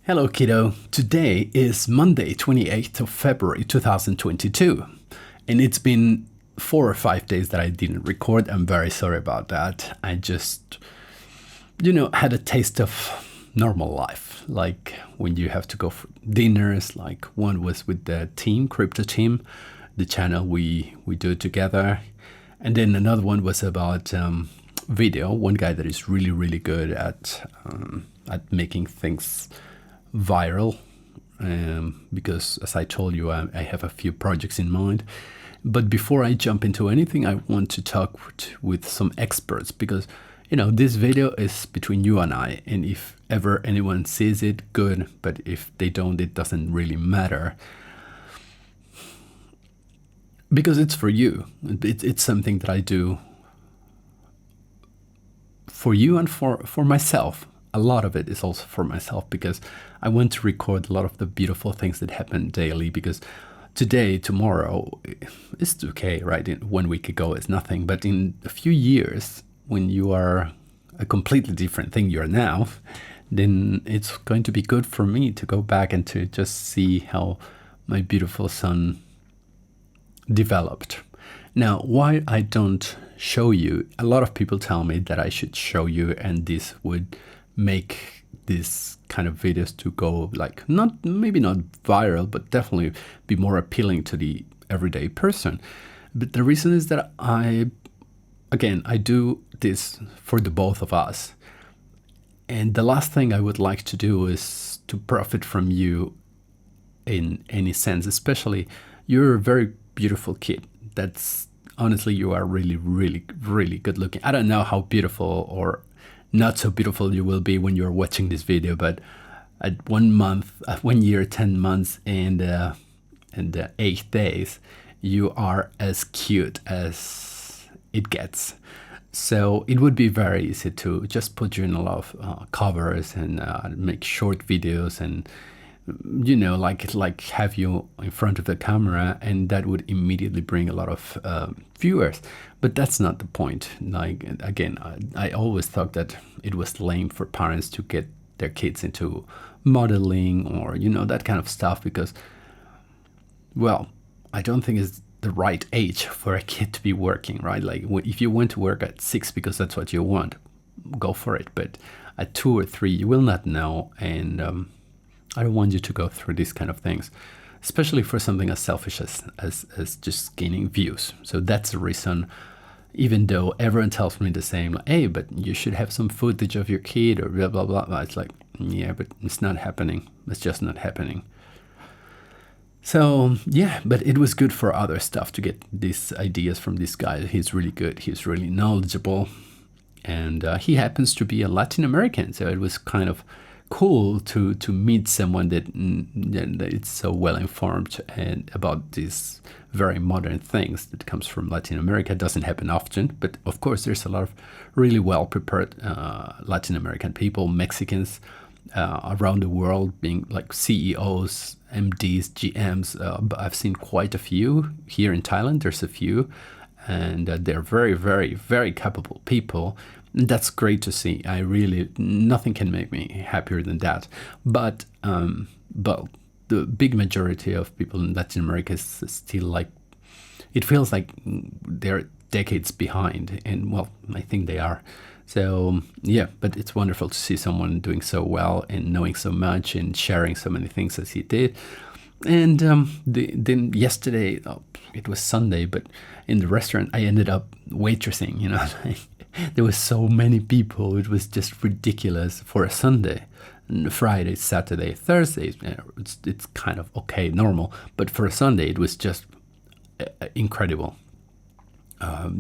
Hello, kiddo. Today is Monday, 28th of February 2022. And it's been 4 or 5 days that I didn't record. I'm very sorry about that. I just, had a taste of normal life. Like when you have to go for dinners, like one was with the team, crypto team, the channel we do together. And then another one was about video. One guy that is really, really good at making things viral, because as I told you, I have a few projects in mind. But before I jump into anything, I want to talk with some experts because, this video is between you and I. And if ever anyone sees it, good. But if they don't, it doesn't really matter. Because it's for you. It's something that I do for you and for myself. A lot of it is also for myself because I want to record a lot of the beautiful things that happen daily, because today, tomorrow, it's okay, right? 1 week ago is nothing. But in a few years, when you are a completely different thing you are now, then it's going to be good for me to go back and to just see how my beautiful son developed. Now, why I don't show you, a lot of people tell me that I should show you, and this would make these kind of videos to go like maybe not viral, but definitely be more appealing to the everyday person. But the reason is that I do this for the both of us. And the last thing I would like to do is to profit from you in any sense, especially you're a very beautiful kid. That's honestly, you are really, really, really good looking. I don't know how beautiful or not so beautiful you will be when you're watching this video, but at 1 year, 10 months, and 8 days, you are as cute as it gets. So it would be very easy to just put you in a lot of covers and make short videos and like have you in front of the camera, and that would immediately bring a lot of viewers. But that's not the point. Like, again, I always thought that it was lame for parents to get their kids into modeling or that kind of stuff, because, well, I don't think it's the right age for a kid to be working, right? Like, if you want to work at 6 because that's what you want, go for it. But at 2 or 3, you will not know, and I don't want you to go through these kind of things, especially for something as selfish as just gaining views. So that's the reason, even though everyone tells me the same, like, hey, but you should have some footage of your kid or blah, blah, blah. It's like, yeah, but it's not happening. It's just not happening. So, yeah, but it was good for other stuff to get these ideas from this guy. He's really good. He's really knowledgeable. And he happens to be a Latin American. So it was kind of cool to meet someone that is so well informed and about these very modern things that comes from Latin America. It doesn't happen often, but of course there's a lot of really well prepared Latin American people, Mexicans around the world, being like CEOs, MDs, GMs. I've seen quite a few here in Thailand. There's a few, and they're very, very, very capable people. That's great to see. Nothing can make me happier than that. But the big majority of people in Latin America is still like, it feels like they're decades behind. And well, I think they are. So yeah, but it's wonderful to see someone doing so well and knowing so much and sharing so many things as he did. And then yesterday, it was Sunday, but in the restaurant, I ended up waitressing, there was so many people. It was just ridiculous for a Sunday. And Friday, Saturday, Thursday, it's kind of okay, normal. But for a Sunday, it was just incredible.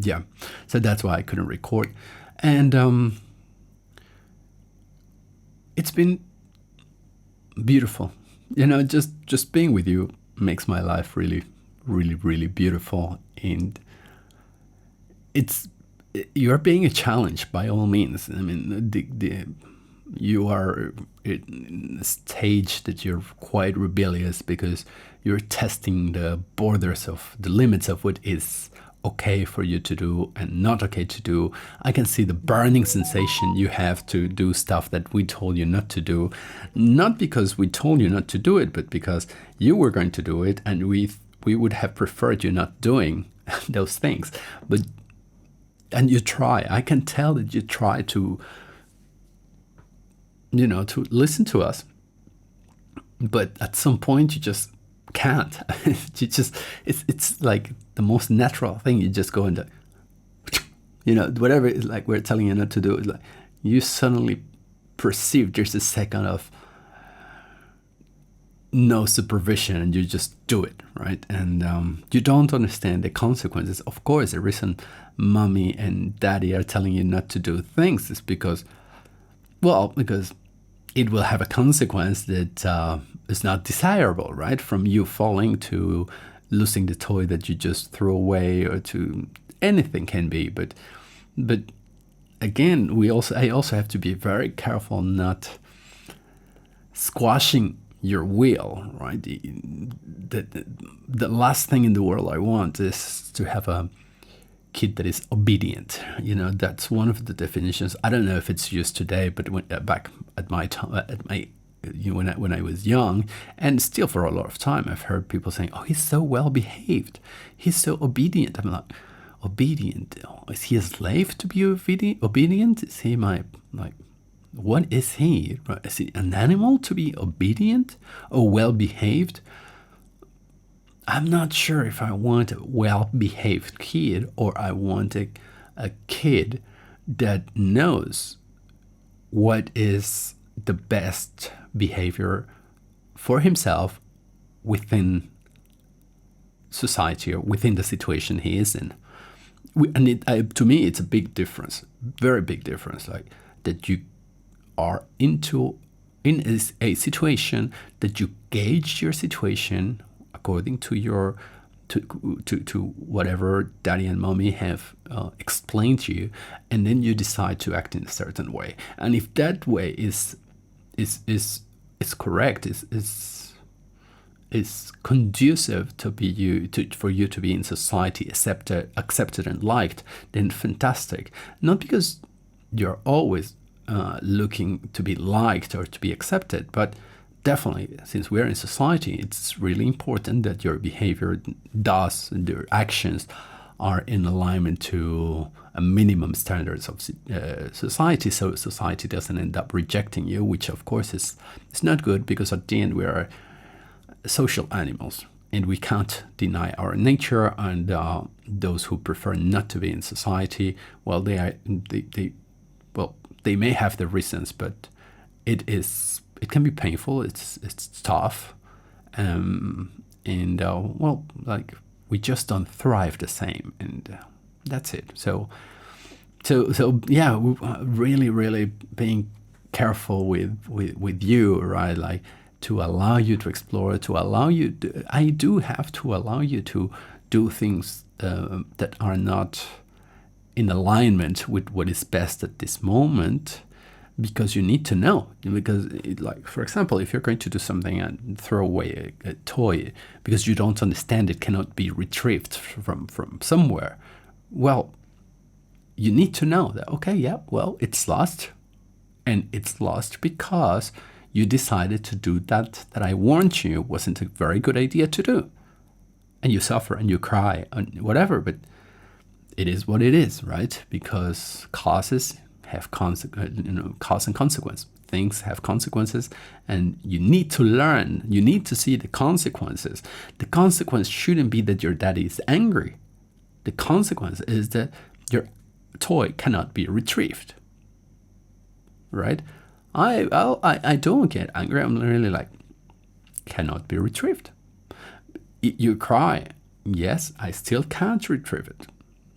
Yeah, so that's why I couldn't record. And it's been beautiful. Just being with you makes my life really, really, really beautiful. And you're being a challenge by all means. I mean, you are in a stage that you're quite rebellious because you're testing the borders of the limits of what is okay for you to do and not okay to do. I can see the burning sensation you have to do stuff that we told you not to do, not because we told you not to do it, but because you were going to do it, and we would have preferred you not doing those things. And you try. I can tell that you try to, to listen to us, but at some point you just can't. It's like the most natural thing. You just go into, whatever it's like we're telling you not to do. It's like you suddenly perceive there's a second of no supervision, and you just do it, right? And you don't understand the consequences. Of course, the reason mommy and daddy are telling you not to do things is because it will have a consequence that is not desirable, right? From you falling to losing the toy that you just threw away, or to anything can be. But again, I also have to be very careful not squashing your will, right? The last thing in the world I want is to have a kid that is obedient. That's one of the definitions. I don't know if it's used today, but back at my time, when I was young, and still for a lot of time, I've heard people saying, "Oh, he's so well behaved. He's so obedient." I'm like, obedient? Is he a slave to be obedient? Is he what is he? Is he an animal to be obedient or well behaved? I'm not sure if I want a well-behaved kid, or I want a kid that knows what is the best behavior for himself within society or within the situation he is in. To me, it's a big difference, very big difference, like that you are in a situation that you gauge your situation according to your to whatever daddy and mommy have explained to you, and then you decide to act in a certain way. And if that way is correct, is conducive for you to be in society, accepted and liked, then fantastic. Not because you're always looking to be liked or to be accepted, but definitely, since we're in society, it's really important that your behavior and your actions are in alignment to a minimum standards of society, so society doesn't end up rejecting you, which of course is not good, because at the end we are social animals and we can't deny our nature. And those who prefer not to be in society, well, they may have their reasons, but it can be painful. It's tough, we just don't thrive the same, and that's it. So yeah, really being careful with you, right? Like, to allow you to explore, I do have to allow you to do things that are not in alignment with what is best at this moment, because you need to know. Because for example, if you're going to do something and throw away a toy because you don't understand it cannot be retrieved from somewhere, well, you need to know that, okay, yeah, well, it's lost, and it's lost because you decided to do that I warned you wasn't a very good idea to do. And you suffer and you cry and whatever, but it is what it is, right? Because causes have cause and consequence. Things have consequences, and you need to learn. You need to see the consequences. The consequence shouldn't be that your daddy is angry. The consequence is that your toy cannot be retrieved, right? I don't get angry. I'm really like, cannot be retrieved. You cry. Yes, I still can't retrieve it.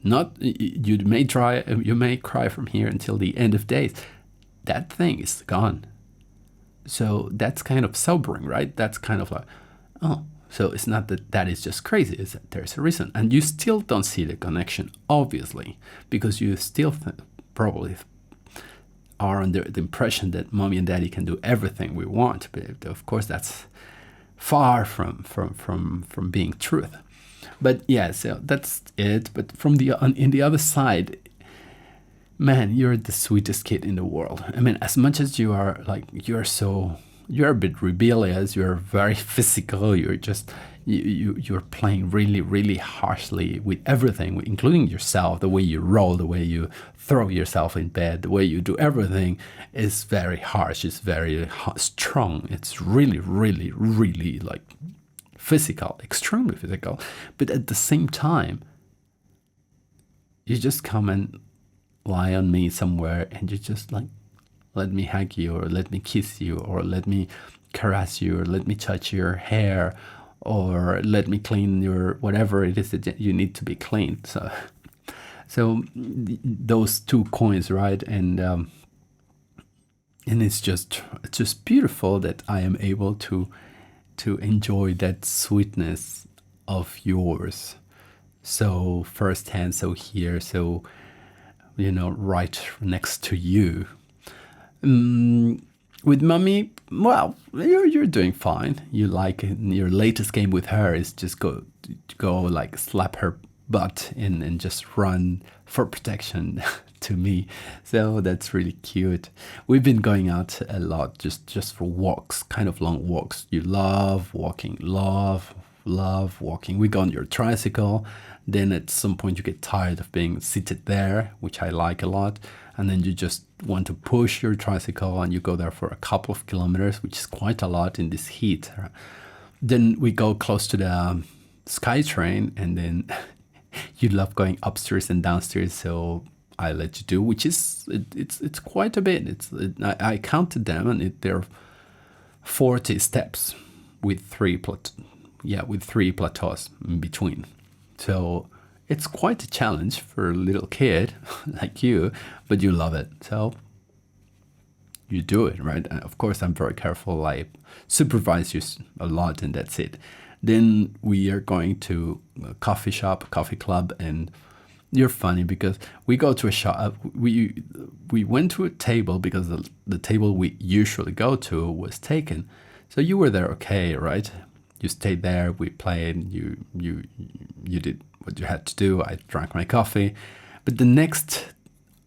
Not, you may cry from here until the end of days. That thing is gone. So that's kind of sobering, right? That's kind of like, oh, so it's not that is just crazy. It's that there's a reason. And you still don't see the connection, obviously, because you still probably are under the impression that mommy and daddy can do everything we want. But of course, that's far from being truth. But yeah, so that's it. But in the other side, man, you're the sweetest kid in the world. I mean, as much as you are like, you're a bit rebellious, you're very physical, you're just, you're playing really, really harshly with everything, including yourself. The way you roll, the way you throw yourself in bed, the way you do everything is very harsh, it's very strong. It's really, really, really like physical, extremely physical. But at the same time, you just come and lie on me somewhere and you just like, let me hug you, or let me kiss you, or let me caress you, or let me touch your hair, or let me clean your whatever it is that you need to be cleaned. So those two coins, right? And it's just beautiful that I am able to enjoy that sweetness of yours so firsthand, so here, so right next to you. With mommy, well, you're doing fine. You like your latest game with her is just go like slap her butt and just run for protection to me. So that's really cute. We've been going out a lot, just for walks, kind of long walks. You love walking, love walking. We go on your tricycle. Then at some point you get tired of being seated there, which I like a lot. And then you just want to push your tricycle and you go there for a couple of kilometers, which is quite a lot in this heat. Then we go close to the SkyTrain, and then you love going upstairs and downstairs, so I let you do, which is it's quite a bit. I counted them, and they're 40 steps with three plateaus in between. So it's quite a challenge for a little kid like you, but you love it. So you do it, right? And of course, I'm very careful. I supervise you a lot, and that's it. Then we are going to a coffee shop, a coffee club, and you're funny because we go to a shop. We went to a table because the table we usually go to was taken. So you were there, okay, right? You stayed there. We played. You did what you had to do. I drank my coffee. But the next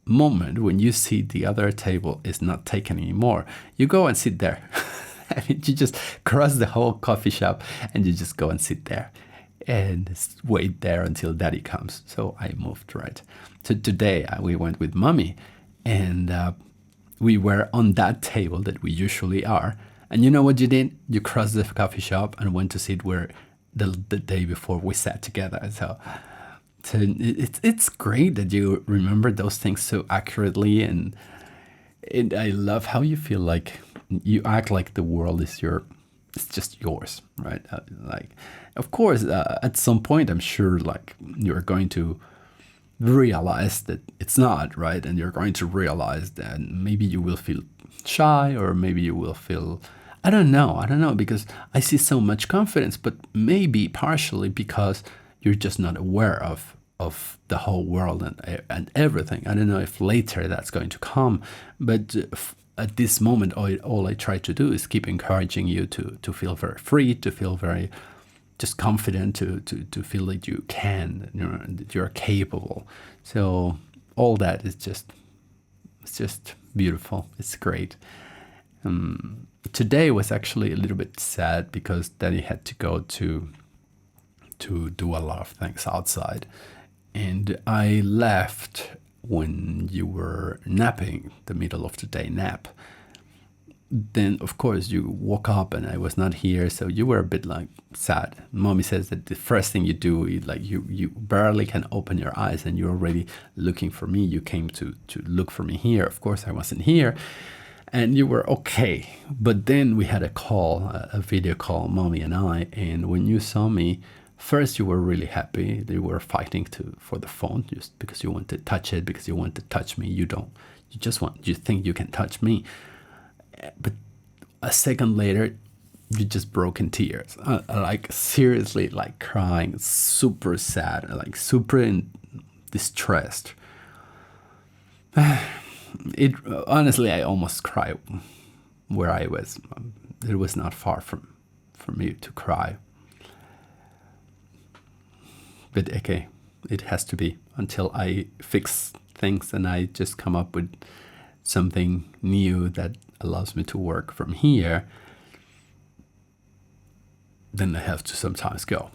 moment, when you see the other table is not taken anymore, you go and sit there. I mean, you just cross the whole coffee shop and you just go and sit there and wait there until daddy comes. So I moved, right? So today we went with mommy, and we were on that table that we usually are. And you know what you did? You crossed the coffee shop and went to sit where the day before we sat together. So it's great that you remember those things so accurately, and I love how you feel like you act like the world is it's just yours, right? Like, of course, at some point, I'm sure like you're going to realize that it's not, right? And you're going to realize that maybe you will feel shy, or maybe you will feel, I don't know, because I see so much confidence, but maybe partially because you're just not aware of the whole world and everything. I don't know if later that's going to come, but at this moment, all I try to do is keep encouraging you to feel very free, to feel very just confident, to feel that you can, that you're capable. So all that is it's just beautiful. It's great. Today was actually a little bit sad because Daddy had to go to do a lot of things outside, and I left when you were napping, the middle of the day nap. Then of course you woke up and I was not here, so you were a bit like sad. Mommy says that the first thing you do is like you barely can open your eyes and you're already looking for me. You came to look for me here. Of course I wasn't here, and you were okay. But then we had a video call, Mommy and I, and when you saw me, first you were really happy. You were fighting for the phone just because you want to touch it, because you want to touch me. You think you can touch me. But a second later, you just broke in tears, like seriously, like crying, super sad, like super distressed. Honestly, I almost cried where I was. It was not far from me to cry. But okay, it has to be until I fix things and I just come up with something new that allows me to work from here. Then I have to sometimes go.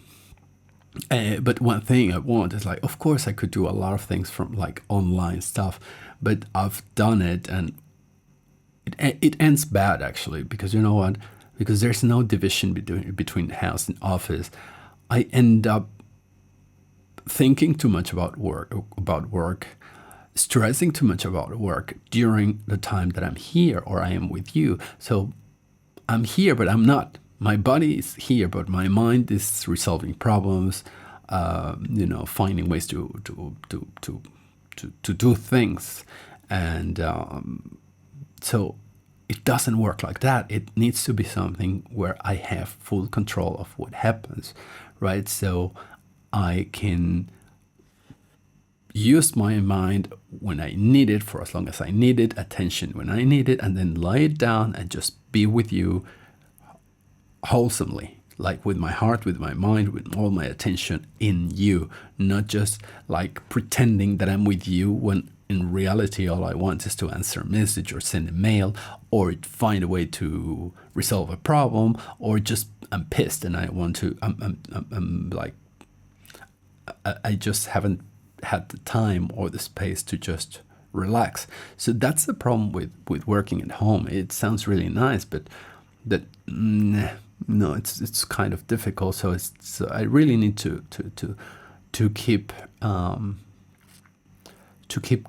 But one thing I want is like, of course, I could do a lot of things from like online stuff, but I've done it and it ends bad actually, because you know what? Because there's no division between house and office. I end up thinking too much about work, stressing too much about work during the time that I'm here or I am with you. So I'm here, but I'm not. My body is here, but my mind is resolving problems, finding ways to do things, and so it doesn't work like that. It needs to be something where I have full control of what happens, right? So I can use my mind when I need it, for as long as I need it, attention when I need it, and then lay it down and just be with you wholesomely, like with my heart, with my mind, with all my attention in you, not just like pretending that I'm with you when in reality all I want is to answer a message or send a mail or find a way to resolve a problem, or just I'm pissed and I want to I'm like I just haven't had the time or the space to just relax. So that's the problem with working at home. It sounds really nice, but that no, it's kind of difficult. So I really need to keep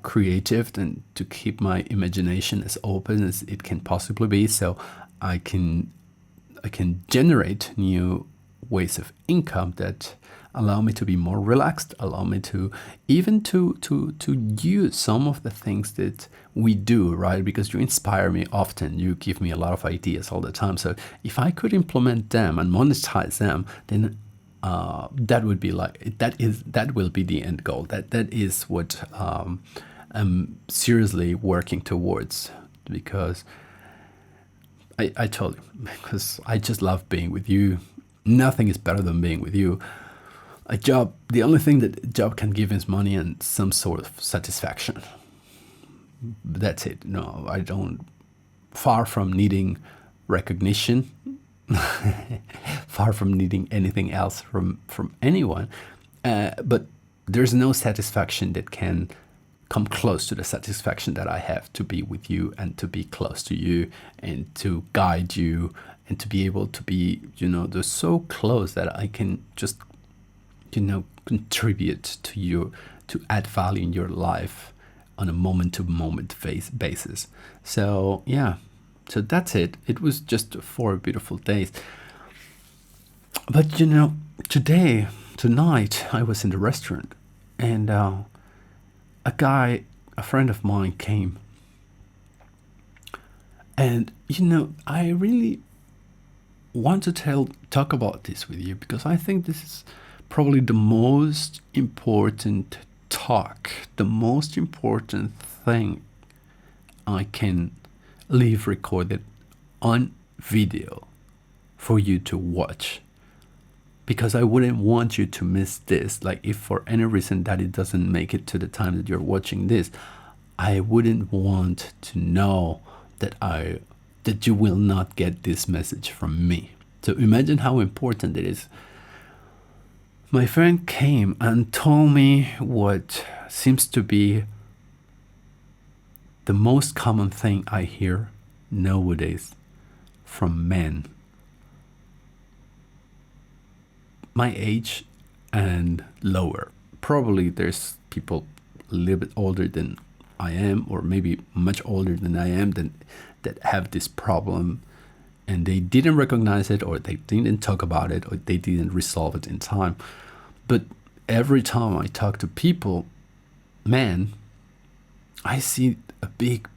creative and to keep my imagination as open as it can possibly be, so I can generate new ways of income that allow me to be more relaxed, allow me to even to use some of the things that we do, right? Because you inspire me often, you give me a lot of ideas all the time. So if I could implement them and monetize them, then that would be like that will be the end goal. That is what I'm seriously working towards, because I told you, because I just love being with you. Nothing is better than being with you. A job, the only thing that a job can give is money and some sort of satisfaction. That's it. No, I don't. Far from needing recognition, far from needing anything else from anyone. But there's no satisfaction that can come close to the satisfaction that I have to be with you and to be close to you and to guide you and to be able to be, they're so close that I can just, contribute to you, to add value in your life on a moment-to-moment basis. So yeah, so that's it. It was just 4 beautiful days. But tonight I was in the restaurant, and a friend of mine came, and I really want to talk about this with you, because I think this is probably the most important talk, the most important thing I can leave recorded on video for you to watch, because I wouldn't want you to miss this. Like, if for any reason that it doesn't make it to the time that you're watching this, I wouldn't want to know that you will not get this message from me. So imagine how important it is. My friend came and told me what seems to be the most common thing I hear nowadays from men my age and lower. Probably there's people a little bit older than I am, or maybe much older than I am, that have this problem, and they didn't recognize it, or they didn't talk about it, or they didn't resolve it in time. But every time I talk to people, man, I see a big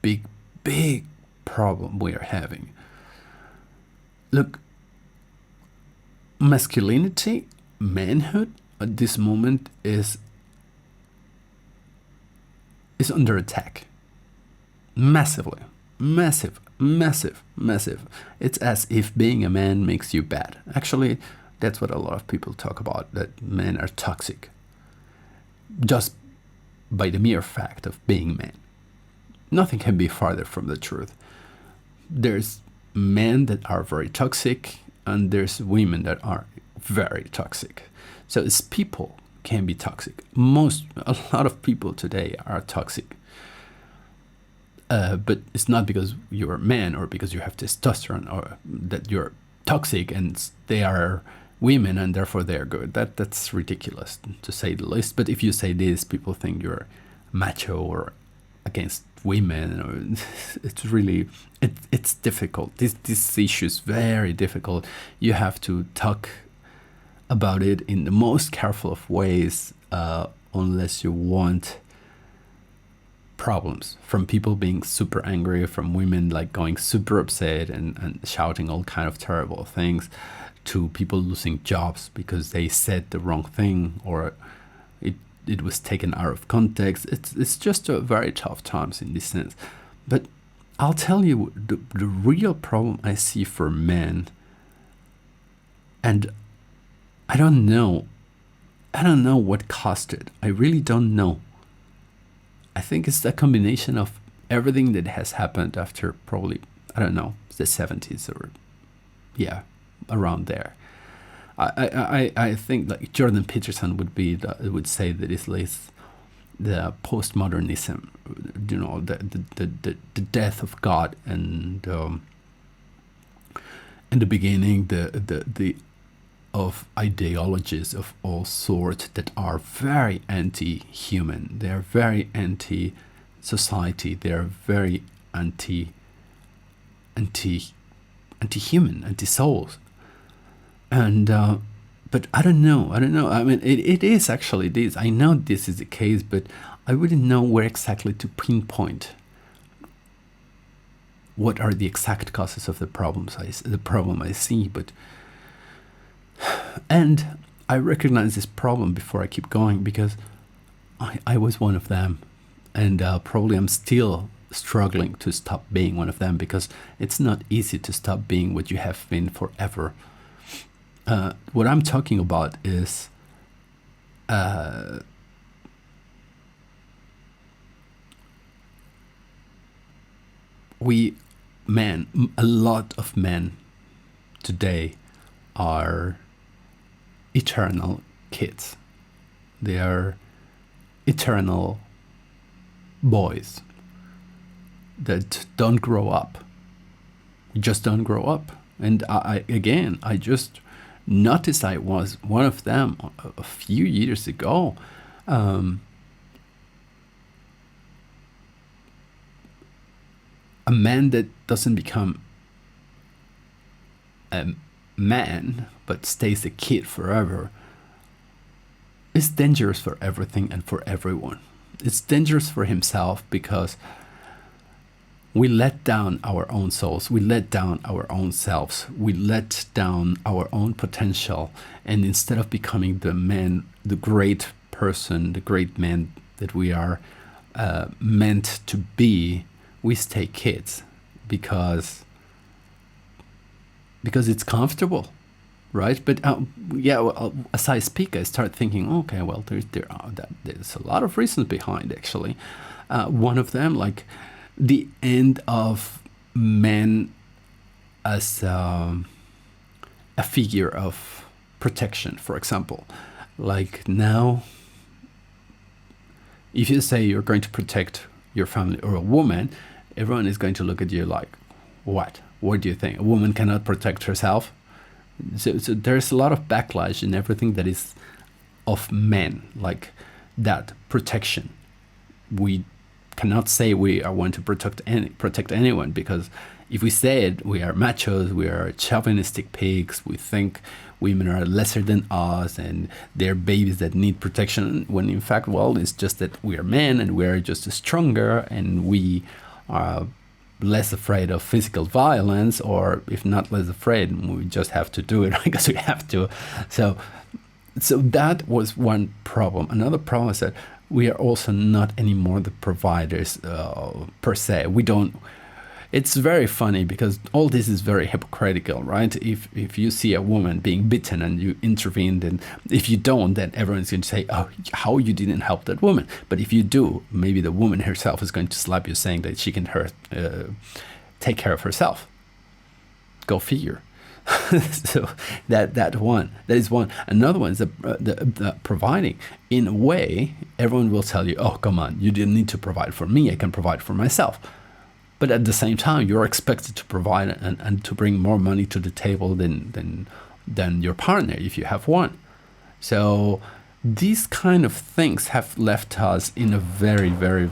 problem we are having. Look, masculinity, manhood at this moment is under attack. Massively. Massive. It's as if being a man makes you bad. Actually, that's what a lot of people talk about, that men are toxic. just by the mere fact of being men. Nothing can be farther from the truth. There's men that are very toxic, and there's women that are very toxic. So it's people can be toxic. A lot of people today are toxic. But it's not because you're a man or because you have testosterone or that you're toxic and they are women and therefore they're good. That's ridiculous, to say the least. But if you say this, people think you're macho or against women. Or it's really it's difficult. This issue is very difficult. You have to talk about it in the most careful of ways, unless you want problems from people being super angry, from women like going super upset and shouting all kind of terrible things, to people losing jobs because they said the wrong thing or it was taken out of context. It's just a very tough times in this sense. But I'll tell you the real problem I see for men, and I don't know what caused it. I really don't know. I think it's a combination of everything that has happened after probably, I don't know, the 70s or, yeah, around there. I think like Jordan Peterson would say that it's like the postmodernism, you know, the death of God, and in the beginning the of ideologies of all sorts that are very anti-human. They are very anti-society. They are very anti-human, anti-souls. And but I don't know. I mean, it is actually this. I know this is the case, but I wouldn't know where exactly to pinpoint what are the exact causes of the problem I see. But and I recognize this problem before I keep going, because I was one of them, and probably I'm still struggling to stop being one of them, because it's not easy to stop being what you have been forever. What I'm talking about is a lot of men today are eternal kids. They are eternal boys that don't grow up. Just don't grow up. And I just noticed I was one of them a few years ago. A man that doesn't become a man but stays a kid forever is dangerous for everything and for everyone. It's dangerous for himself because we let down our own souls, we let down our own selves, we let down our own potential, and instead of becoming the man, the great person, the great man that we are meant to be, we stay kids because it's comfortable, right? But as I speak, I start thinking, okay, well, there's a lot of reasons behind, actually. One of them, like the end of men as a figure of protection, for example. Like now, if you say you're going to protect your family or a woman, everyone is going to look at you like, what? What do you think? A woman cannot protect herself? So there's a lot of backlash in everything that is of men, like that protection. We cannot say we are going to protect anyone, because if we say it, we are machos, we are chauvinistic pigs, we think women are lesser than us and they're babies that need protection, when in fact, well, it's just that we are men and we're just stronger and we are less afraid of physical violence, or if not less afraid, we just have to do it because we have to. So that was one problem. Another problem is that we are also not anymore the providers per se. We don't. it's very funny because all this is very hypocritical, right? If you see a woman being beaten and you intervened, and if you don't, then everyone's going to say, oh, how you didn't help that woman. But if you do, maybe the woman herself is going to slap you, saying that she can take care of herself. Go figure. So that is one. Another one is the providing. In a way, everyone will tell you, oh, come on, you didn't need to provide for me, I can provide for myself. But at the same time, you're expected to provide and to bring more money to the table than your partner if you have one. So these kind of things have left us in a very, very,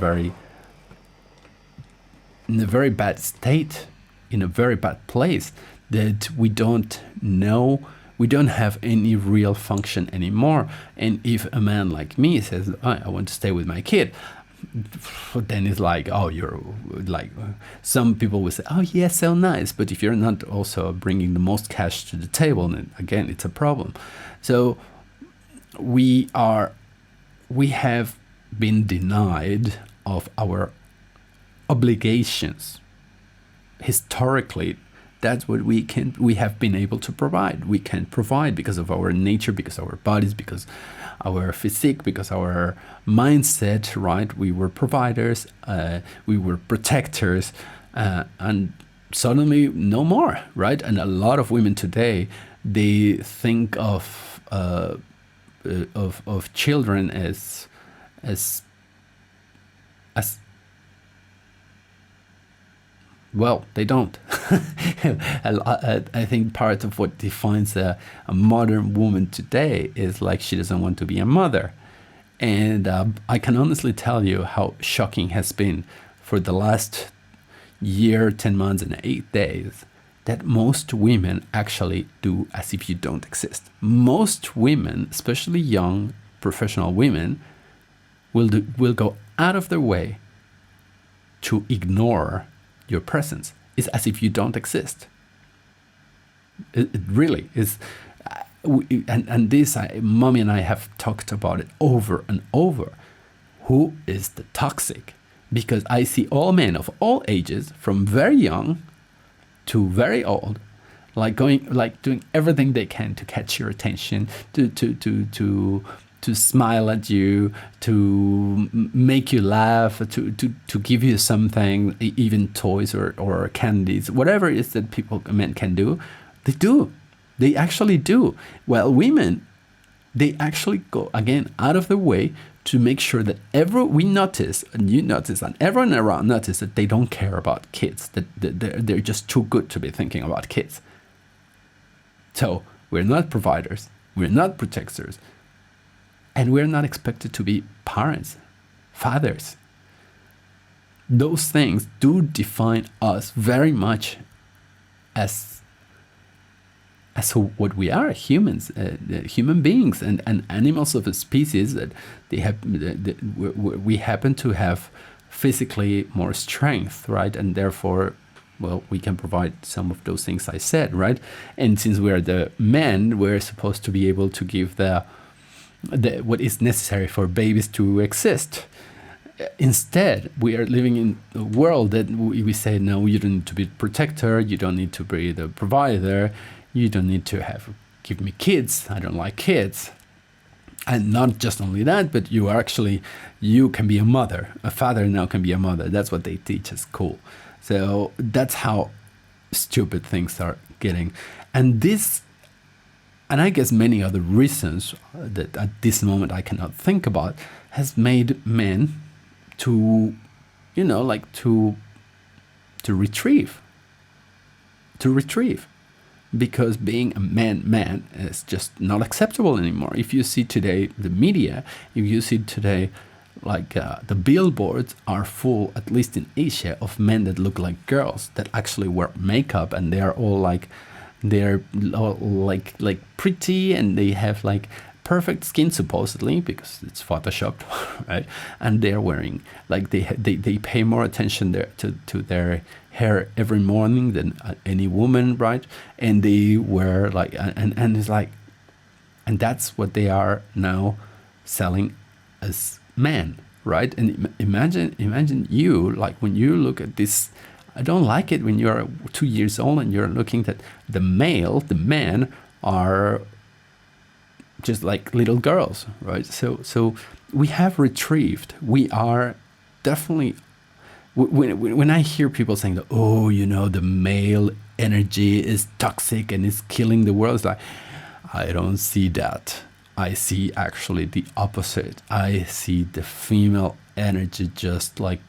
very bad state, in a very bad place, that we don't know, we don't have any real function anymore. And if a man like me says, I want to stay with my kid, then it's like, oh, you're like, some people will say, oh yeah, so nice. But if you're not also bringing the most cash to the table, then again, it's a problem. So we have been denied of our obligations. Historically, that's what we have been able to provide. We can provide because of our nature, because our bodies, because our physique, because our mindset, right? We were providers, we were protectors, and suddenly no more, right? And a lot of women today, they think of children as well, they don't. I think part of what defines a modern woman today is like she doesn't want to be a mother. And I can honestly tell you how shocking has been for the last year, 10 months and 8 days, that most women actually do as if you don't exist. Most women, especially young professional women, will go out of their way to ignore your presence. Is as if you don't exist. It really is. And this, Mommy and I have talked about it over and over. Who is the toxic? Because I see all men of all ages, from very young to very old, doing everything they can to catch your attention, to smile at you, to make you laugh, to give you something, even toys or candies, whatever it is that men can do, they do. They actually do. While women, they actually go, again, out of the way to make sure that we notice, and you notice, and everyone around notice that they don't care about kids, that they're just too good to be thinking about kids. So we're not providers, we're not protectors, and we're not expected to be parents, fathers. Those things do define us very much as what we are, humans, human beings, and animals of a species that we happen to have physically more strength, right? And therefore, well, we can provide some of those things I said, right? And since we're the men, we're supposed to be able to give the what is necessary for babies to exist. Instead, we are living in a world that we say, no, you don't need to be the protector, you don't need to be the provider, you don't need to give me kids, I don't like kids. And not just only that, but you can be a mother. A father now can be a mother. That's what they teach at school. So that's how stupid things are getting. And I guess many other reasons that at this moment I cannot think about has made men to retrieve. Because being a man is just not acceptable anymore. If you see today the media, if you see today the billboards are full, at least in Asia, of men that look like girls that actually wear makeup, and they are all they're pretty, and they have perfect skin supposedly because it's photoshopped, right? And they're wearing they pay more attention to their hair every morning than any woman, right? And they wear and it's and that's what they are now selling as men, right? And imagine you when you look at this I don't like it when you're 2 years old and you're looking that the men are just like little girls, right? So we have retrieved. We are definitely. When I hear people saying that, oh, the male energy is toxic and is killing the world, it's like, I don't see that. I see actually the opposite. I see the female energy just like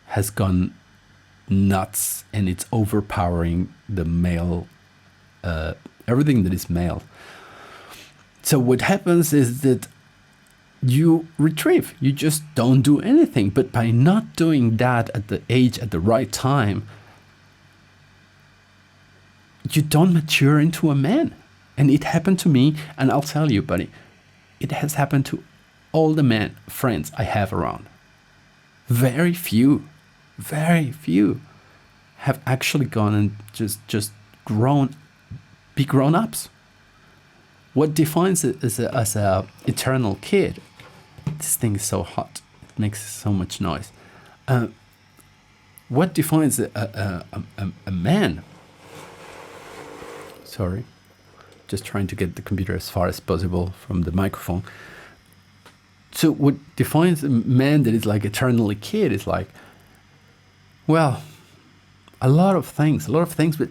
has gone nuts, and it's overpowering the male, everything that is male. So what happens is that you retrieve. You just don't do anything. But by not doing that at the right time, you don't mature into a man. And it happened to me, and I'll tell you, buddy, it has happened to all the men friends I have around. Very few have actually gone and just be grown ups. What defines it as a eternal kid? This thing is so hot. It makes so much noise. What defines a man? Sorry. Just trying to get the computer as far as possible from the microphone. So what defines a man that is like eternally kid is like, well, a lot of things, but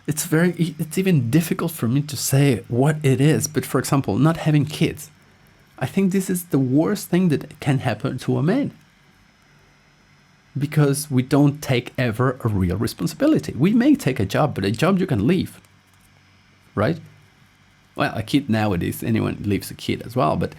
it's even difficult for me to say what it is. But for example, not having kids. I think this is the worst thing that can happen to a man. Because we don't take ever a real responsibility. We may take a job, but a job you can leave. Right? Well, a kid nowadays, anyone leaves a kid as well, but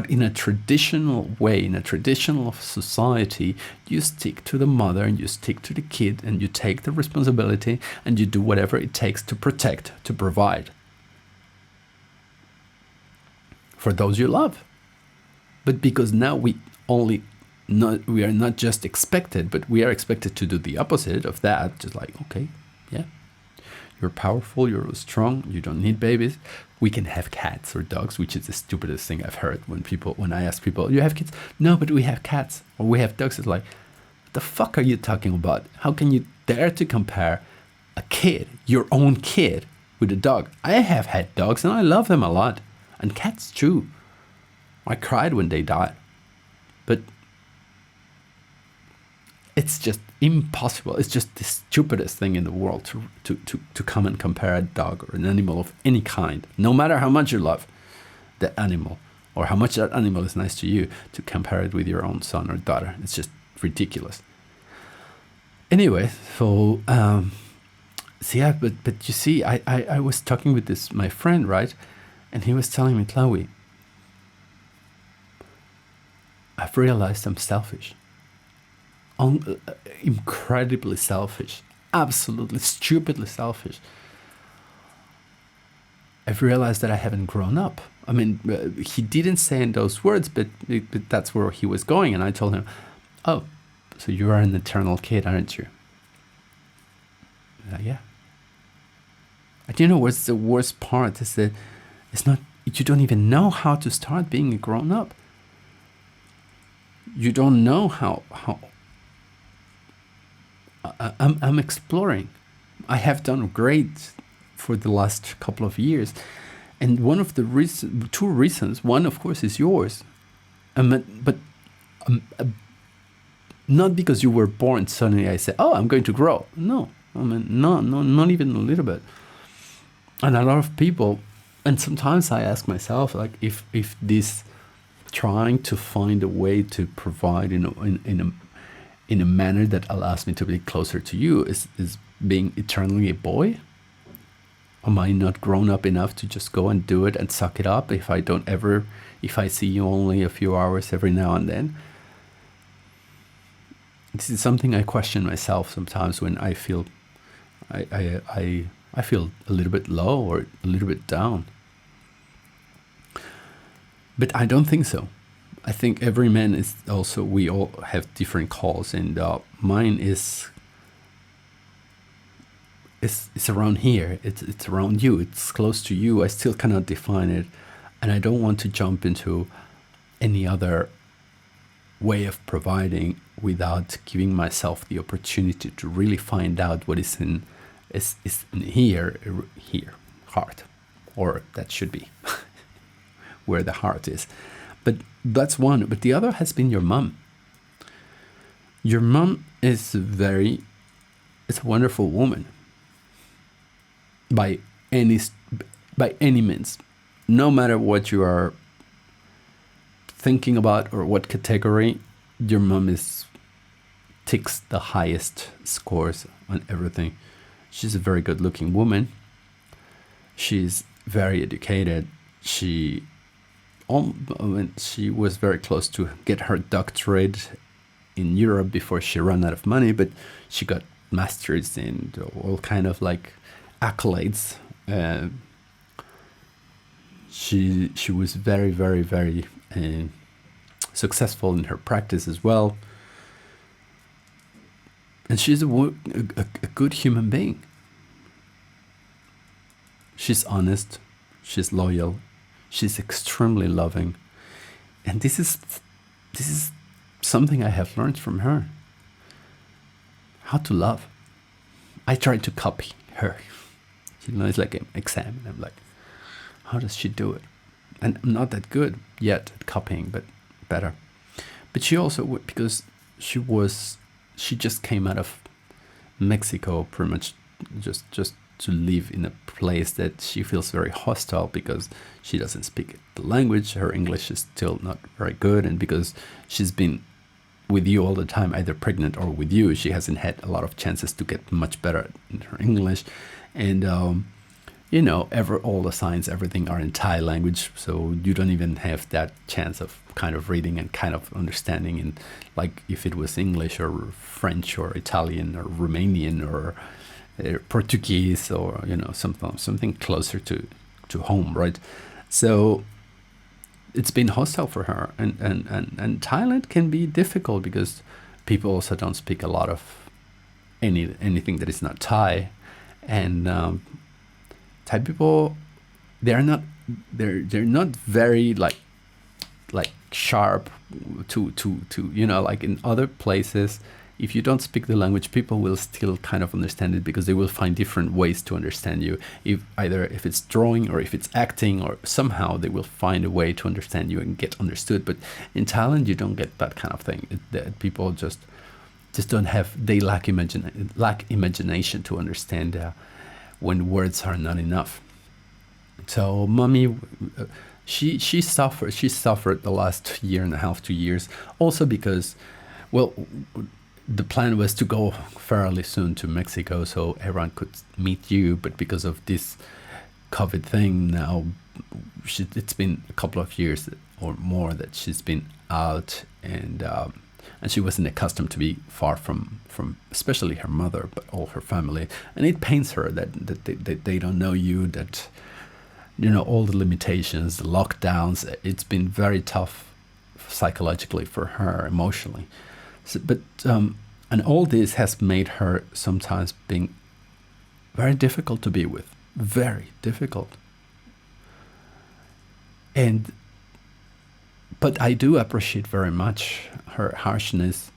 in a traditional way, in a traditional society, you stick to the mother and you stick to the kid and you take the responsibility and you do whatever it takes to protect, to provide for those you love. But because now we are not just expected, but we are expected to do the opposite of that, just like, okay, yeah. You're powerful, you're strong, you don't need babies. We can have cats or dogs, which is the stupidest thing I've heard when I ask people, you have kids? No, but we have cats or we have dogs. It's like, what the fuck are you talking about? How can you dare to compare a kid, your own kid, with a dog? I have had dogs and I love them a lot. And cats too. I cried when they died. But it's just impossible. It's just the stupidest thing in the world to come and compare a dog or an animal of any kind, no matter how much you love the animal or how much that animal is nice to you, to compare it with your own son or daughter. It's just ridiculous. Anyway, so yeah, but you see, I was talking with my friend, right? And he was telling me, Chloe, I've realized I'm selfish. Incredibly selfish, absolutely stupidly selfish. I've realized that I haven't grown up. I mean, he didn't say in those words, but that's where he was going. And I told him, oh, so you are an eternal kid, aren't you? Yeah. And you know what's the worst part is that you don't even know how to start being a grown up. You don't know how I'm exploring. I have done great for the last couple of years, and one of the two reasons. One, of course, is yours, but not because you were born suddenly. I say, "Oh, I'm going to grow." No, I mean, no, not even a little bit. And a lot of people, and sometimes I ask myself, like, if this trying to find a way to provide, in a manner that allows me to be closer to you is being eternally a boy? Am I not grown up enough to just go and do it and suck it up if I see you only a few hours every now and then? This is something I question myself sometimes when I feel I feel a little bit low or a little bit down. But I don't think so. I think every man is also, we all have different calls, and mine is around here. It's around you. It's close to you. I still cannot define it, and I don't want to jump into any other way of providing without giving myself the opportunity to really find out what is in here heart, or that should be where the heart is. But that's one. But the other has been your mom. Your mom is a wonderful woman by any means, no matter what you are thinking about or what category. Your mom ticks the highest scores on everything. She's a very good looking woman. She's very educated. She was very close to get her doctorate in Europe before she ran out of money, but she got masters and all kind of like accolades. She was very, very, very successful in her practice as well. And she's a good human being. She's honest. She's loyal. She's extremely loving. And this is something I have learned from her. How to love. I tried to copy her. It's like an exam. And I'm like, how does she do it? And I'm not that good yet at copying, but better. But she also, because she just came out of Mexico, pretty much just to live in a place that she feels very hostile because she doesn't speak the language. Her English is still not very good, and because she's been with you all the time, either pregnant or with you, she hasn't had a lot of chances to get much better in her English. And all the signs, everything are in Thai language, so you don't even have that chance of kind of reading and kind of understanding. And like if it was English or French or Italian or Romanian or Portuguese or something closer to home, right? So it's been hostile for her, and Thailand can be difficult because people also don't speak a lot of anything that is not Thai, and Thai people, they're not very like sharp to like in other places. If you don't speak the language, people will still kind of understand it because they will find different ways to understand you. If it's drawing or if it's acting, or somehow they will find a way to understand you and get understood. But in Thailand, you don't get that kind of thing. People just don't have, they lack imagination to understand when words are not enough. So mommy, she suffered the last year and a half, 2 years, also because, well, the plan was to go fairly soon to Mexico so everyone could meet you, but because of this COVID thing now, it's been a couple of years or more that she's been out, and she wasn't accustomed to be far from especially her mother, but all her family, and it pains her that they don't know you, that all the limitations, the lockdowns. It's been very tough psychologically for her, emotionally. So, but and all this has made her sometimes being very difficult to be with, very difficult. But I do appreciate very much her harshness,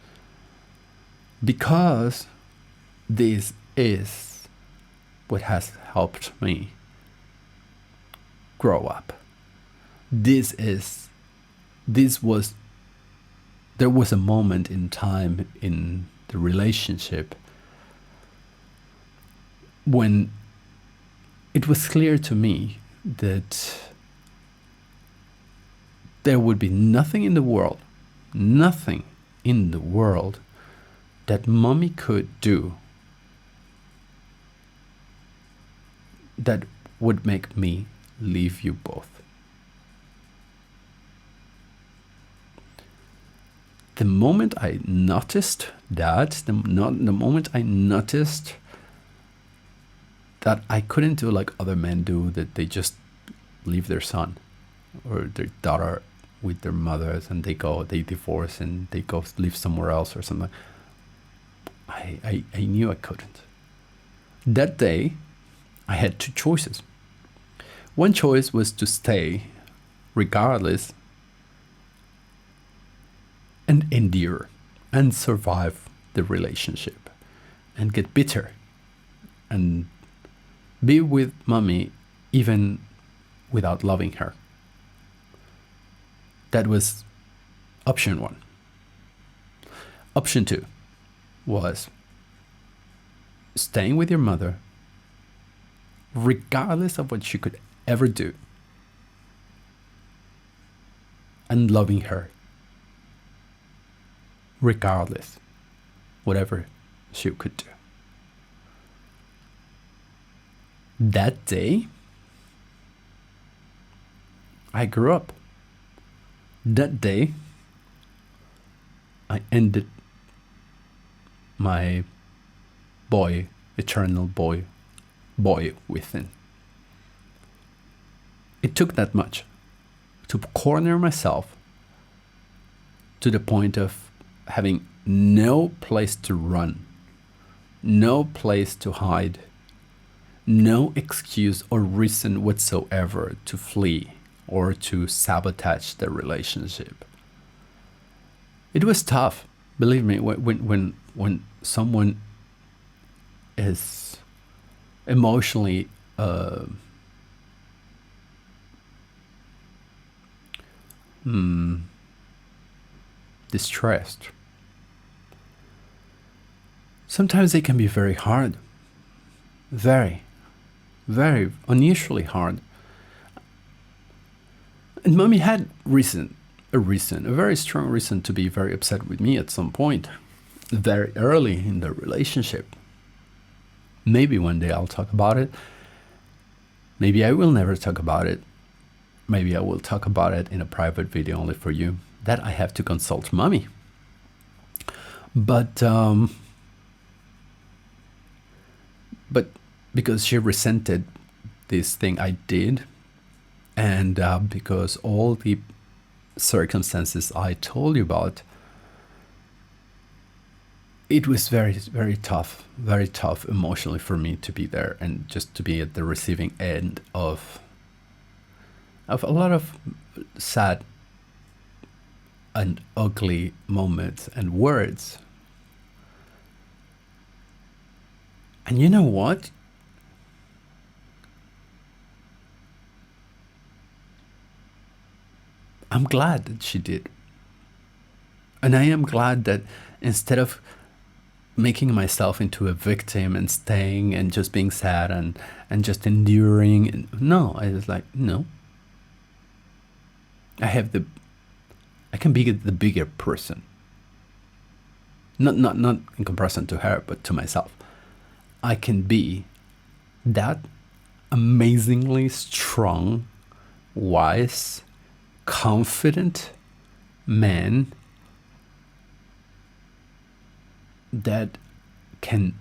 because this is what has helped me grow up. There was a moment in time in the relationship when it was clear to me that there would be nothing in the world that mommy could do that would make me leave you both. The moment I noticed that, the moment I noticed that I couldn't do like other men do, that they just leave their son or their daughter with their mothers and they divorce and they go live somewhere else or something, I knew I couldn't. That day, I had two choices. One choice was to stay regardless and endure and survive the relationship and get bitter and be with mommy even without loving her. That was option 1. Option 2 was staying with your mother regardless of what she could ever do and loving her regardless whatever she could do. That day I grew up. That day I ended my eternal boy within. It took that much to corner myself to the point of having no place to run, no place to hide, no excuse or reason whatsoever to flee or to sabotage the relationship. It was tough, believe me, when someone is emotionally distressed. Sometimes they can be very hard, very unusually hard. And mommy had a very strong reason to be very upset with me at some point, very early in the relationship. Maybe one day I'll talk about it. Maybe I will never talk about it. Maybe I will talk about it in a private video only for you. That I have to consult mommy. But because she resented this thing I did, and because all the circumstances I told you about, it was very tough emotionally for me to be there and just to be at the receiving end of a lot of sad and ugly moments and words. And you know what? I'm glad that she did. And I am glad that instead of making myself into a victim and staying and just being sad and just enduring, no, I was like, no. I can be the bigger person. Not in comparison to her, but to myself. I can be that amazingly strong, wise, confident man that can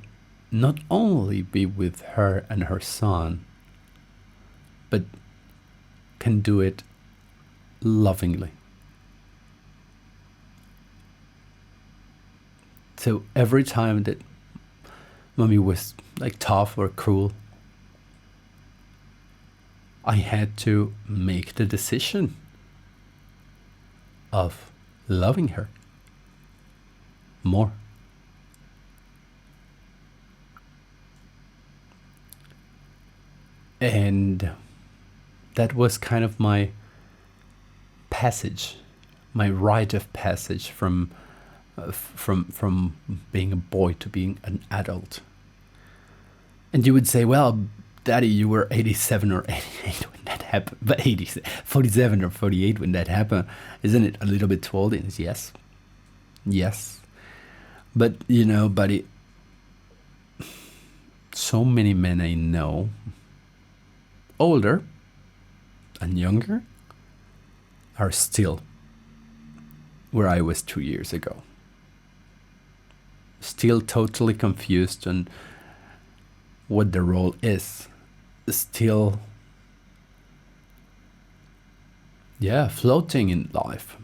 not only be with her and her son, but can do it lovingly. So every time that mommy was like tough or cruel, I had to make the decision of loving her more. And that was kind of my passage, my rite of passage from being a boy to being an adult. And you would say, well, Daddy, you were 87 or 88 when that happened, but 47 or 48 when that happened. Isn't it a little bit too old? And it's yes. But, you know, buddy, so many men I know, older and younger, are still where I was 2 years ago. Still totally confused on what the role is. Still, floating in life.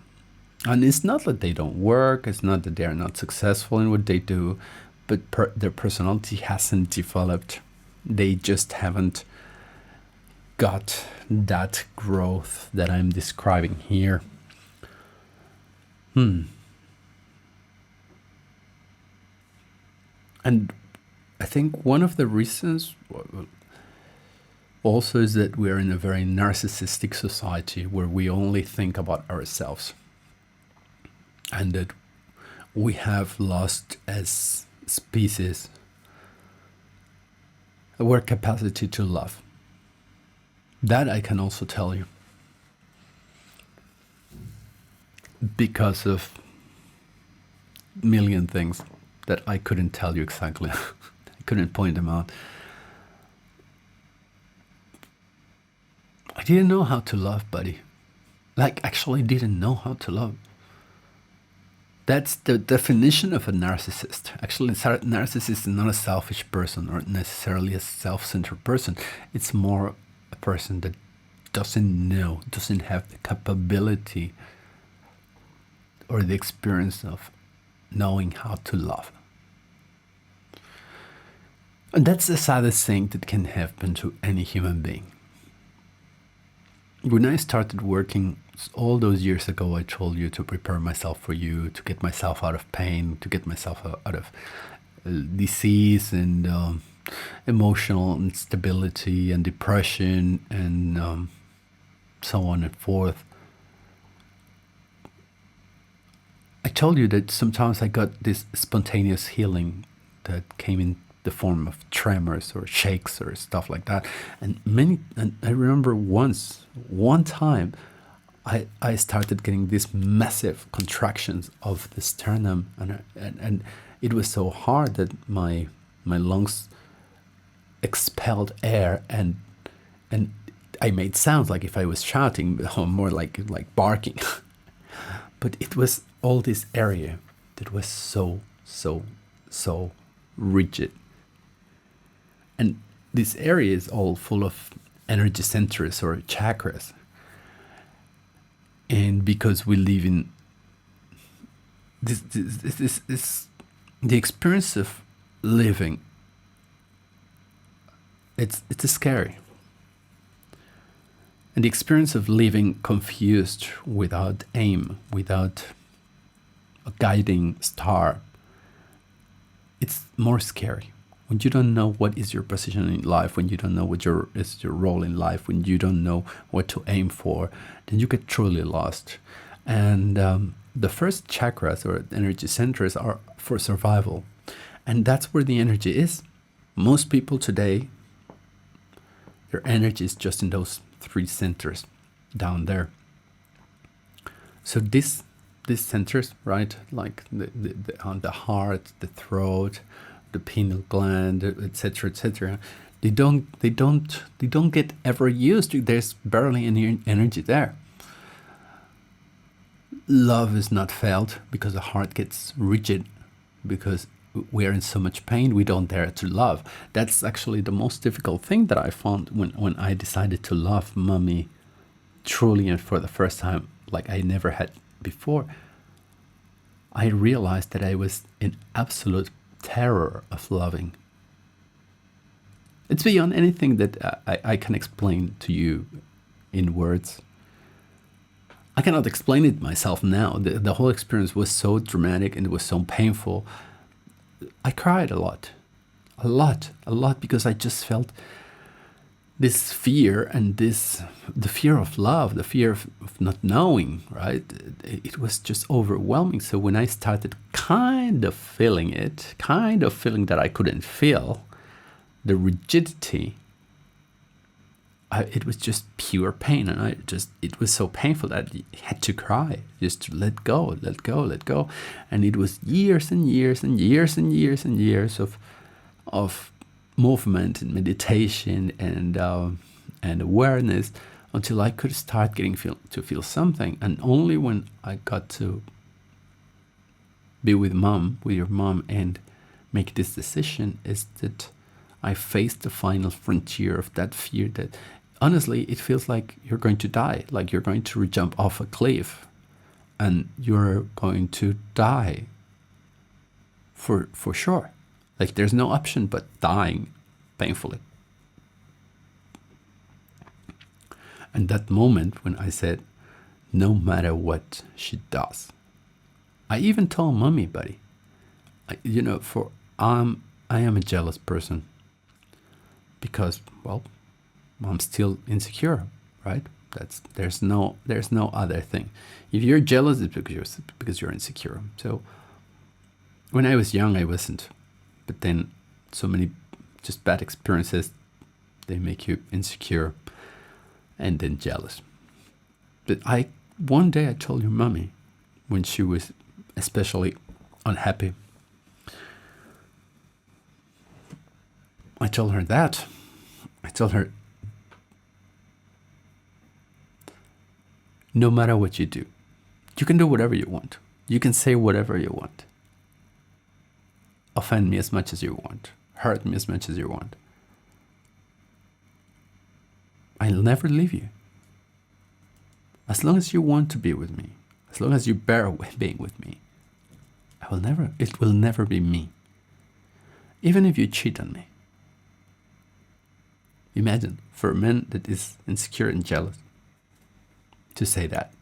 And it's not that they don't work, it's not that they are not successful in what they do, but their personality hasn't developed. They just haven't got that growth that I'm describing here. And I think one of the reasons also is that we're in a very narcissistic society where we only think about ourselves, and that we have lost as species our capacity to love. That I can also tell you, because of a million things that I couldn't tell you exactly. I couldn't point them out. I didn't know how to love, buddy. Like, actually didn't know how to love. That's the definition of a narcissist. Actually, a narcissist is not a selfish person or necessarily a self-centered person. It's more a person that doesn't have the capability or the experience of knowing how to love. And that's the saddest thing that can happen to any human being. When I started working all those years ago, I told you to prepare myself for you, to get myself out of pain, to get myself out of disease and emotional instability and depression and so on and forth. I told you that sometimes I got this spontaneous healing that came in the form of tremors or shakes or stuff like that. And I remember one time, I started getting these massive contractions of the sternum, and it was so hard that my lungs expelled air, and I made sounds like if I was shouting, or more like barking. But it was all this area that was so rigid. And this area is all full of energy centers or chakras. And because we live in this the experience of living, it's scary. And the experience of living confused, without aim, without a guiding star, it's more scary. When you don't know what is your position in life, when you don't know what is your role in life, when you don't know what to aim for, then you get truly lost. And the first chakras or energy centers are for survival. And that's where the energy is. Most people today, their energy is just in those 3 centers down there. So these centers, right, like on the heart, the throat, the pineal gland, etc., they don't get ever used. There's barely any energy there. Love is not felt because the heart gets rigid, because we are in so much pain we don't dare to love. That's actually the most difficult thing that I found when I decided to love mommy truly and for the first time, like I never had before. I realized that I was in absolute terror of loving. It's beyond anything that I can explain to you in words. I cannot explain it myself now. The whole experience was so dramatic and it was so painful. I cried a lot, because I just felt this fear, and the fear of love, the fear of not knowing, right? It was just overwhelming. So when I started kind of feeling that I couldn't feel, the rigidity, it was just pure pain. And it was so painful that I had to cry, just to let go. And it was years and years of movement and meditation and awareness until I could start getting to feel something. And only when I got to be with your mom, and make this decision is that I faced the final frontier of that fear that honestly, it feels like you're going to die, like you're going to jump off a cliff and you're going to die for sure. Like there's no option but dying painfully. And that moment when I said, no matter what she does, I even told mommy, buddy, I'm I am a jealous person because, well, I'm still insecure, right? There's no other thing. If you're jealous, it's because you're insecure. So when I was young, I wasn't, but then so many just bad experiences, they make you insecure and then jealous. But one day I told your mommy, when she was especially unhappy, I told her, no matter what you do, you can do whatever you want. You can say whatever you want. Offend me as much as you want. Hurt me as much as you want. I'll never leave you. As long as you want to be with me, as long as you bear being with me, it will never be me. Even if you cheat on me. Imagine, for a man that is insecure and jealous, to say that.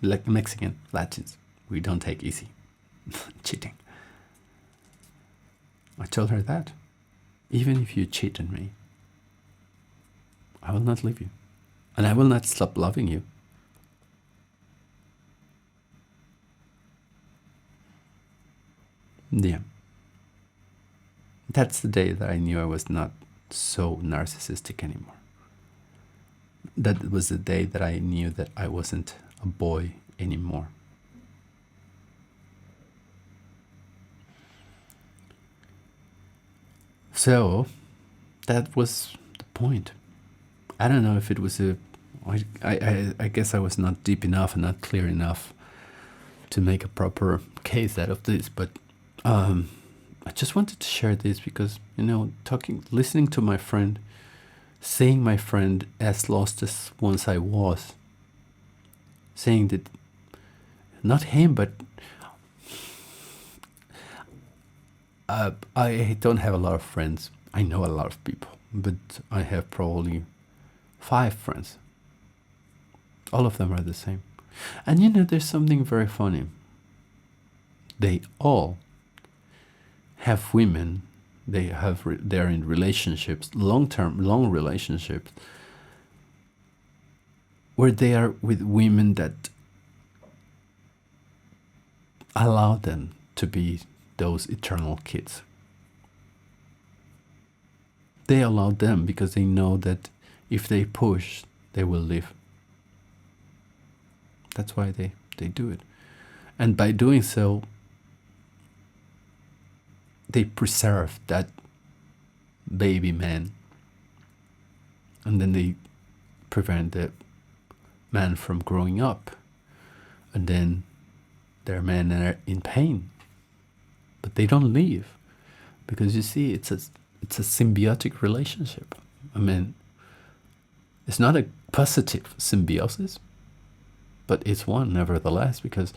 Like Mexican, Latins, we don't take easy cheating. I told her that. Even if you cheat on me, I will not leave you. And I will not stop loving you. Yeah. That's the day that I knew I was not so narcissistic anymore. That was the day that I knew that I wasn't a boy anymore. So that was the point. I don't know if it was I guess I was not deep enough and not clear enough to make a proper case out of this, but I just wanted to share this because, listening to my friend, seeing my friend as lost as once I was, saying that not him, but I don't have a lot of friends. I know a lot of people, but I have probably 5 friends. All of them are the same. And there's something very funny. They all have women. They're in relationships, long relationships, where they are with women that allow them to be those eternal kids. They allow them because they know that if they push, they will leave. That's why they do it. And by doing so, they preserve that baby man. And then they prevent the man from growing up. And then their men are in pain. But they don't leave. Because you see, it's a symbiotic relationship. I mean, it's not a positive symbiosis, but it's one nevertheless, because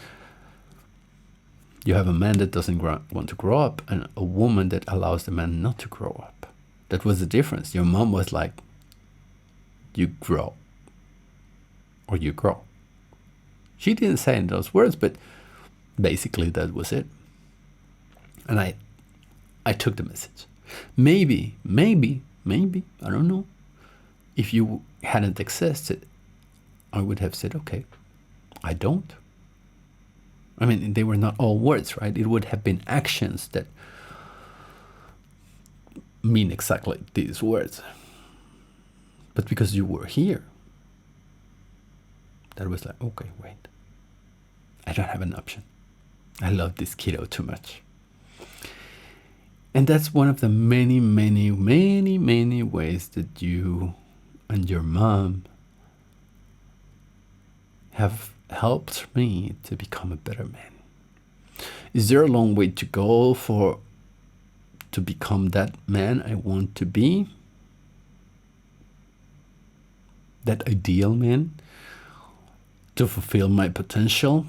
you have a man that doesn't want to grow up and a woman that allows the man not to grow up. That was the difference. Your mom was like, you grow or you grow. She didn't say in those words, but basically that was it. And I took the message. Maybe, I don't know. If you hadn't existed, I would have said, okay, I don't. I mean, they were not all words, right? It would have been actions that mean exactly these words. But because you were here, that was like, okay, wait. I don't have an option. I love this kiddo too much. And that's one of the many, many, many, many ways that you and your mom have helped me to become a better man. Is there a long way to go to become that man I want to be? That ideal man? To fulfill my potential?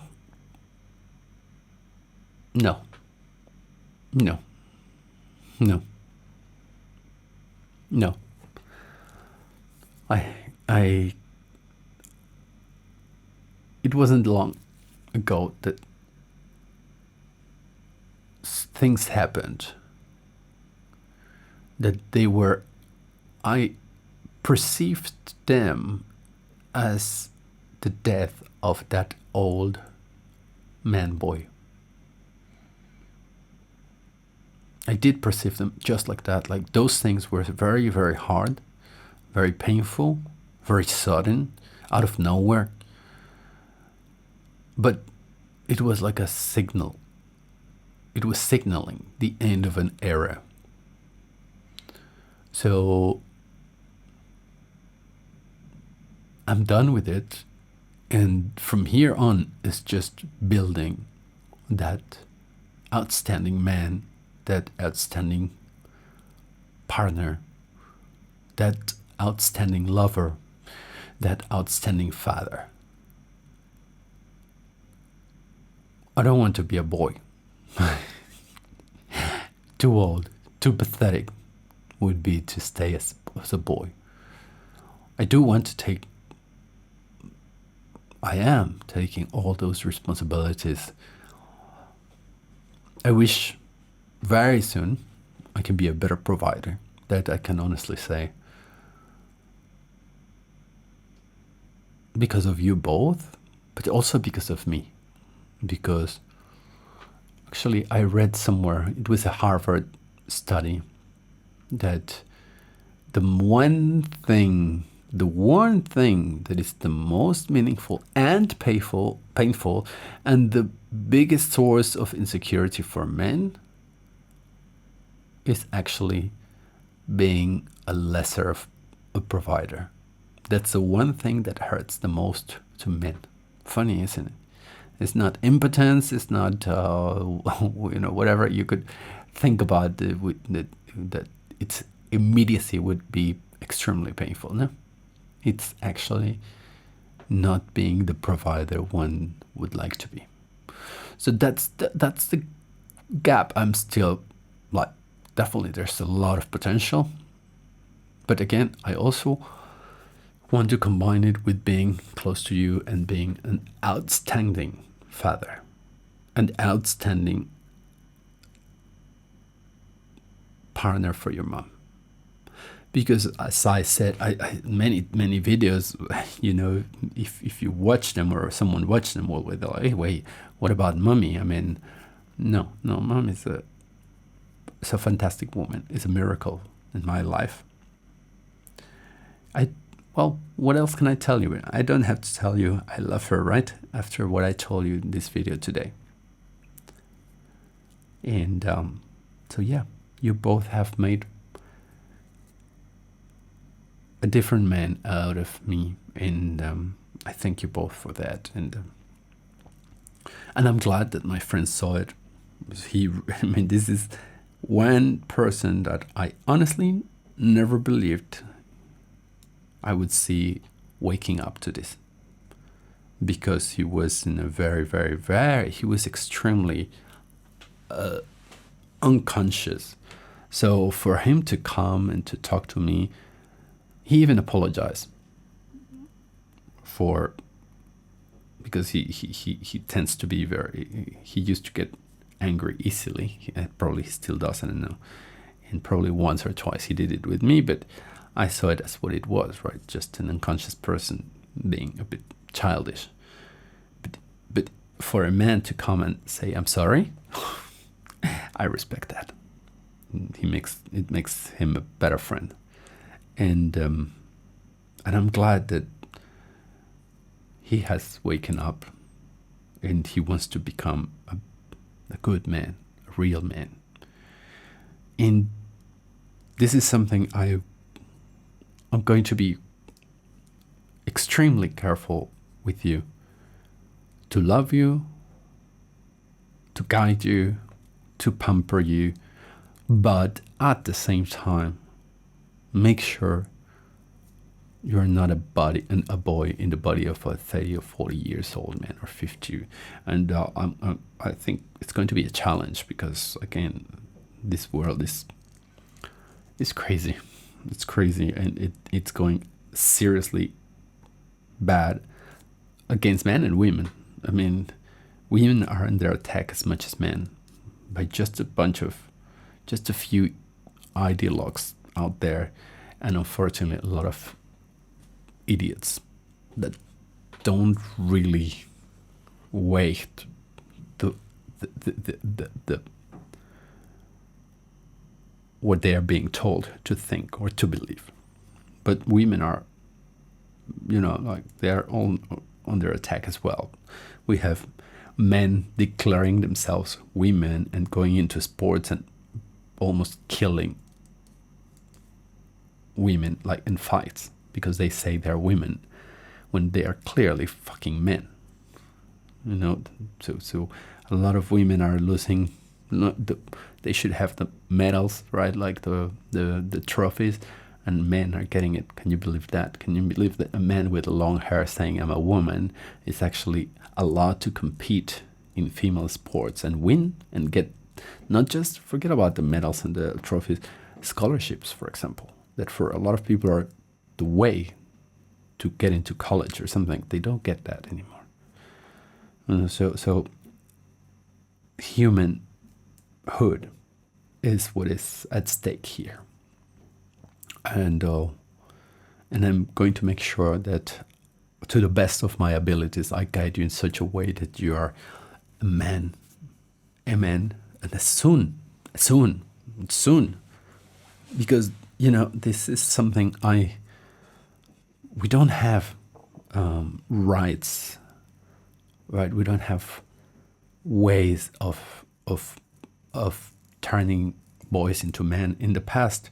No. It wasn't long ago that things happened that I perceived them as the death of that old man boy. I did perceive them just like that. Like those things were very, very hard, very painful, very sudden, out of nowhere. But it was like a signal. It was signaling the end of an era. So I'm done with it. And from here on, it's just building that outstanding man, that outstanding partner, that outstanding lover, that outstanding father. I don't want to be a boy. Too old, too pathetic would be to stay as a boy. I do want to take, I am taking all those responsibilities. I wish very soon I can be a better provider. That I can honestly say. Because of you both, but also because of me. Because actually I read somewhere, it was a Harvard study, that the one thing that is the most meaningful and painful and the biggest source of insecurity for men is actually being a lesser of a provider. That's the one thing that hurts the most to men. Funny, isn't it? It's not impotence. It's not whatever you could think about that its immediacy would be extremely painful. No, it's actually not being the provider one would like to be. So that's the gap. I'm still like, definitely there's a lot of potential, but again, I also want to combine it with being close to you and being an outstanding father, an outstanding partner for your mom. Because as I said, I many videos, if you watch them or someone watch them, well, they're like, hey, wait, what about mommy? I mean, no, mom is a fantastic woman. It's a miracle in my life. Well, what else can I tell you? I don't have to tell you I love her, right? After what I told you in this video today. And so yeah, you both have made a different man out of me, and I thank you both for that. And I'm glad that my friend saw it. This is one person that I honestly never believed I would see waking up to this, because he was in a he was extremely unconscious. So for him to come and to talk to me, he even apologized because he tends to be he used to get angry easily. Probably he still does, I don't know. And probably once or twice he did it with me, but I saw it as what it was, right? Just an unconscious person being a bit childish. But for a man to come and say, I'm sorry, I respect that. It makes him a better friend. And I'm glad that he has waken up and he wants to become a good man, a real man. And this is something I'm going to be extremely careful with you, to love you, to guide you, to pamper you, but at the same time, make sure you're not a boy in the body of a 30 or 40 years old man, or 50. And I think it's going to be a challenge, because again, this world is crazy. It's crazy, and it's going seriously bad against men and women. I mean, women are under attack as much as men by just a few ideologues out there, and unfortunately a lot of idiots that don't really weigh the what they are being told to think or to believe. But women are, like they are all under attack as well. We have men declaring themselves women and going into sports and almost killing women, like in fights, because they say they're women when they are clearly fucking men. So a lot of women are losing. They should have the medals, right? Like the trophies, and men are getting it. Can you believe that? Can you believe that a man with long hair saying I'm a woman is actually allowed to compete in female sports and win and get, not just forget about the medals and the trophies, scholarships, for example, that for a lot of people are the way to get into college or something. They don't get that anymore. So humanhood is what is at stake here. And I'm going to make sure that to the best of my abilities, I guide you in such a way that you are a man, and soon, because this is something we don't have rights, right? We don't have ways of turning boys into men. In the past,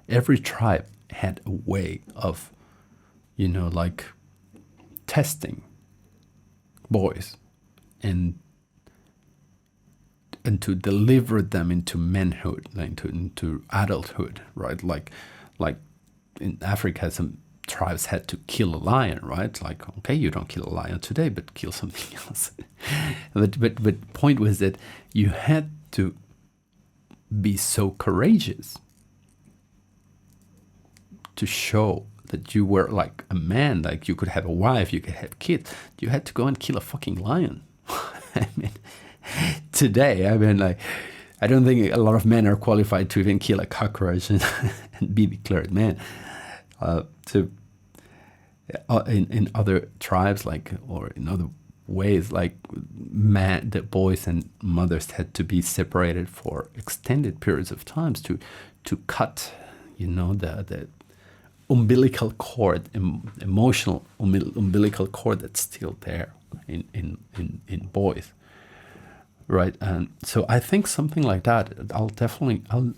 every tribe had a way of, like testing boys and to deliver them into manhood, like into adulthood, right? Like in Africa, some tribes had to kill a lion, right? Like, okay, you don't kill a lion today, but kill something else. but point was that you had to be so courageous to show that you were like a man, like you could have a wife, you could have kids. You had to go and kill a fucking lion. I mean, today, like, I don't think a lot of men are qualified to even kill a cockroach and be declared man. In other tribes, or in other ways, like the boys and mothers had to be separated for extended periods of times to cut, the umbilical cord, emotional umbilical cord that's still there in boys, right? And so I think something like that.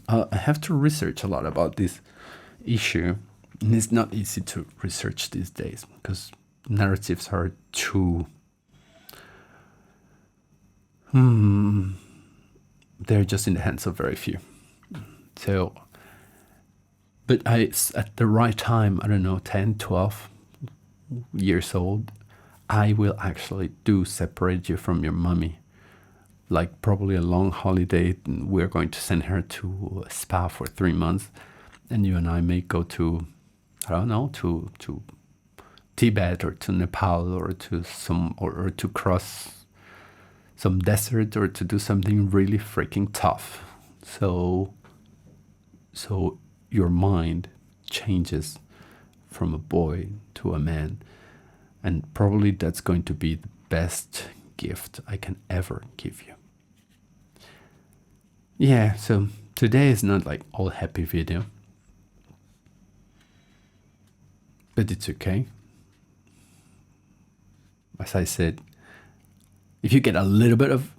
I have to research a lot about this issue, and it's not easy to research these days because narratives are too. They're just in the hands of very few. So. But at the right time, I don't know, 10, 12 years old, I will actually separate you from your mommy. Like probably a long holiday, and we're going to send her to a spa for 3 months. And you and I may go to, I don't know, to Tibet or to Nepal or to or to cross some desert or to do something really freaking tough. So your mind changes from a boy to a man, and probably that's going to be the best gift I can ever give you. Yeah, so today is not like all happy video, but it's okay. As I said, if you get a little bit of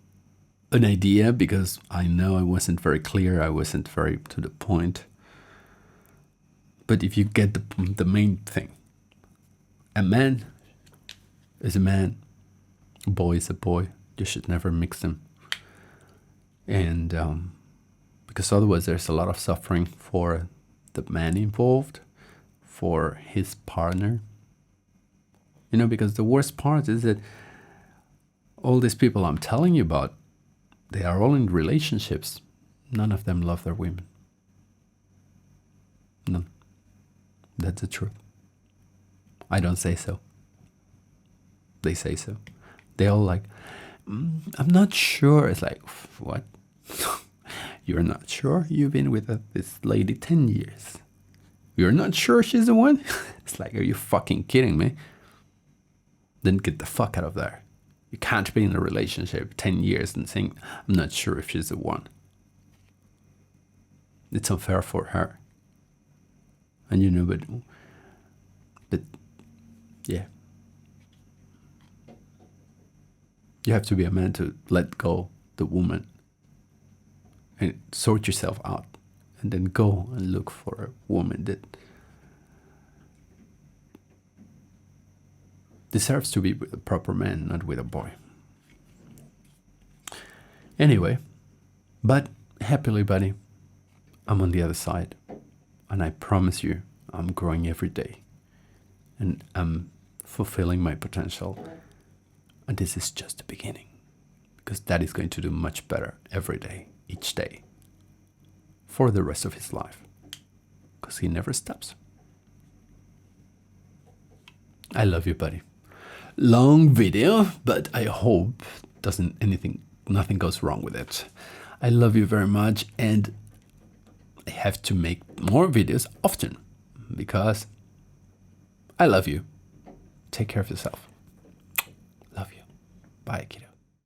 an idea, because I know I wasn't very clear, I wasn't very to the point, but if you get the main thing, a man is a man, a boy is a boy. You should never mix them. And because otherwise there's a lot of suffering for the man involved, for his partner. Because the worst part is that all these people I'm telling you about, they are all in relationships. None of them love their women. None. That's the truth. I don't say so. They say so. They all like, I'm not sure. It's like, what? You're not sure? You've been with this lady 10 years. You're not sure she's the one? It's like, are you fucking kidding me? Then get the fuck out of there. You can't be in a relationship 10 years and think, I'm not sure if she's the one. It's unfair for her. And you know, but yeah. You have to be a man to let go the woman and sort yourself out, and then go and look for a woman that deserves to be with a proper man, not with a boy. Anyway, but happily, buddy, I'm on the other side, and I promise you, I'm growing every day, and I'm fulfilling my potential. And this is just the beginning, because Dad is going to do much better every day, each day, for the rest of his life, because he never stops. I love you, buddy. Long video, but I hope nothing goes wrong with it. I love you very much, and I have to make more videos often, because I love you. Take care of yourself. Love you. Bye, kiddo.